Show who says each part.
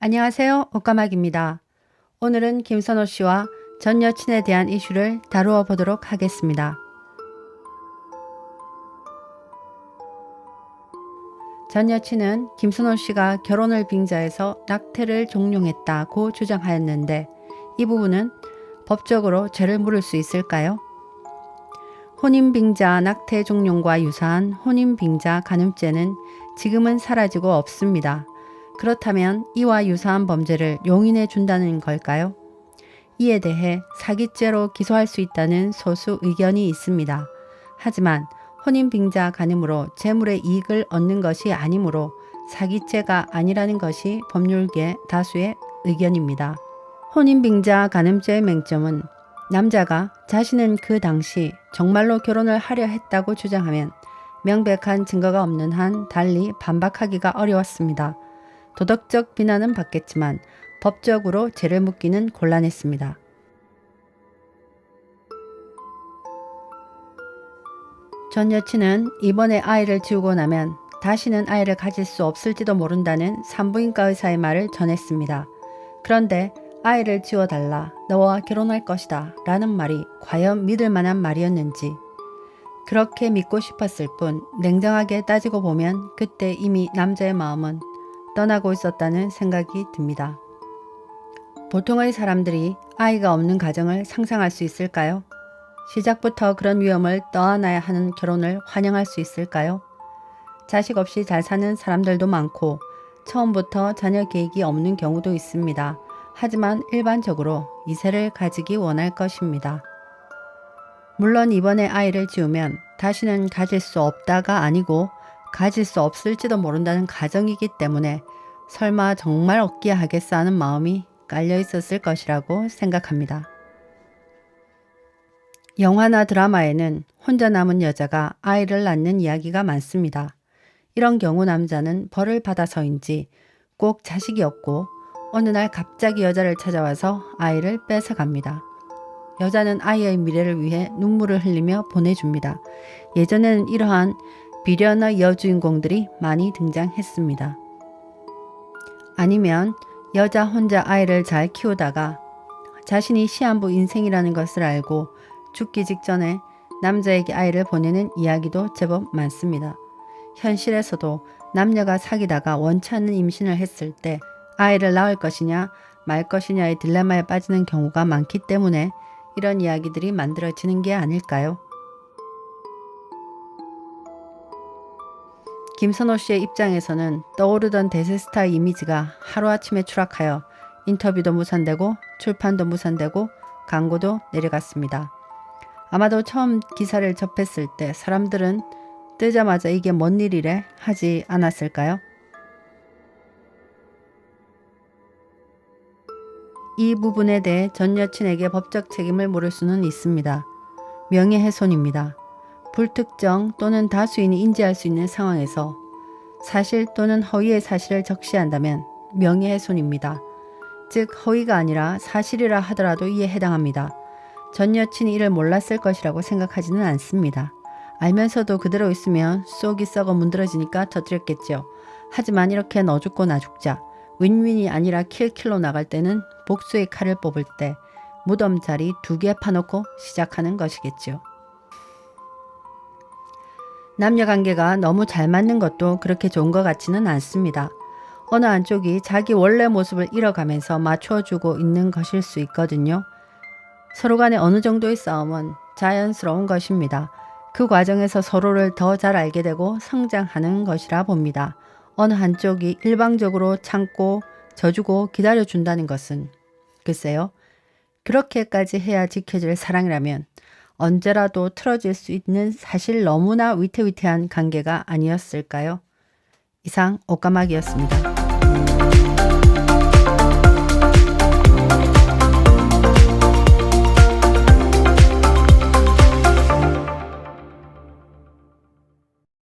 Speaker 1: 안녕하세요. 옷가막입니다. 오늘은 김선호 씨와 전 여친에 대한 이슈를 다루어 보도록 하겠습니다. 전 여친은 김선호 씨가 결혼을 빙자해서 낙태를 종용했다고 주장하였는데 이 부분은 법적으로 죄를 물을 수 있을까요? 혼인빙자 낙태 종용과 유사한 혼인빙자 간음죄는 지금은 사라지고 없습니다. 그렇다면 이와 유사한 범죄를 용인해 준다는 걸까요? 이에 대해 사기죄로 기소할 수 있다는 소수 의견이 있습니다. 하지만 혼인빙자 간음으로 재물의 이익을 얻는 것이 아니므로 사기죄가 아니라는 것이 법률계 다수의 의견입니다. 혼인빙자 간음죄의 맹점은 남자가 자신은 그 당시 정말로 결혼을 하려 했다고 주장하면 명백한 증거가 없는 한 달리 반박하기가 어려웠습니다. 도덕적 비난은 받겠지만 법적으로 죄를 묻기는 곤란했습니다. 전 여친은 이번에 아이를 지우고 나면 다시는 아이를 가질 수 없을지도 모른다는 산부인과 의사의 말을 전했습니다. 그런데 아이를 지워달라, 너와 결혼할 것이다 라는 말이 과연 믿을 만한 말이었는지, 그렇게 믿고 싶었을 뿐 냉정하게 따지고 보면 그때 이미 남자의 마음은 떠나고 있었다는 생각이 듭니다. 보통의 사람들이 아이가 없는 가정을 상상할 수 있을까요? 시작부터 그런 위험을 떠안아야 하는 결혼을 환영할 수 있을까요? 자식 없이 잘 사는 사람들도 많고 처음부터 자녀 계획이 없는 경우도 있습니다. 하지만 일반적으로 2세를 가지기 원할 것입니다. 물론 이번에 아이를 지우면 다시는 가질 수 없다가 아니고 가질 수 없을지도 모른다는 가정이기 때문에 설마 정말 얻기야 하겠어 하는 마음이 깔려 있었을 것이라고 생각합니다. 영화나 드라마에는 혼자 남은 여자가 아이를 낳는 이야기가 많습니다. 이런 경우 남자는 벌을 받아서인지 꼭 자식이 없고 어느 날 갑자기 여자를 찾아와서 아이를 뺏어갑니다. 여자는 아이의 미래를 위해 눈물을 흘리며 보내줍니다. 예전에는 이러한 비련의 여주인공들이 많이 등장했습니다. 아니면 여자 혼자 아이를 잘 키우다가 자신이 시한부 인생이라는 것을 알고 죽기 직전에 남자에게 아이를 보내는 이야기도 제법 많습니다. 현실에서도 남녀가 사귀다가 원치 않는 임신을 했을 때 아이를 낳을 것이냐 말 것이냐의 딜레마에 빠지는 경우가 많기 때문에 이런 이야기들이 만들어지는 게 아닐까요? 김선호 씨의 입장에서는 떠오르던 대세스타의 이미지가 하루아침에 추락하여 인터뷰도 무산되고 출판도 무산되고 광고도 내려갔습니다. 아마도 처음 기사를 접했을 때 사람들은 뜨자마자 이게 뭔 일이래 하지 않았을까요? 이 부분에 대해 전 여친에게 법적 책임을 물을 수는 있습니다. 명예훼손입니다. 불특정 또는 다수인이 인지할 수 있는 상황에서 사실 또는 허위의 사실을 적시한다면 명예훼손입니다. 즉 허위가 아니라 사실이라 하더라도 이에 해당합니다. 전 여친이 이를 몰랐을 것이라고 생각하지는 않습니다. 알면서도 그대로 있으면 쏙이 썩어 문드러지니까 터뜨렸겠죠. 하지만 이렇게 너 죽고 나 죽자, 윈윈이 아니라 킬킬로 나갈 때는 복수의 칼을 뽑을 때 무덤 자리 2개 파놓고 시작하는 것이겠죠. 남녀관계가 너무 잘 맞는 것도 그렇게 좋은 것 같지는 않습니다. 어느 한쪽이 자기 원래 모습을 잃어가면서 맞춰주고 있는 것일 수 있거든요. 서로 간에 어느 정도의 싸움은 자연스러운 것입니다. 그 과정에서 서로를 더 잘 알게 되고 성장하는 것이라 봅니다. 어느 한쪽이 일방적으로 참고 져주고 기다려준다는 것은 글쎄요. 그렇게까지 해야 지켜질 사랑이라면 언제라도 틀어질 수 있는 사실 너무나 위태위태한 관계가 아니었을까요? 이상 옷가막이었습니다.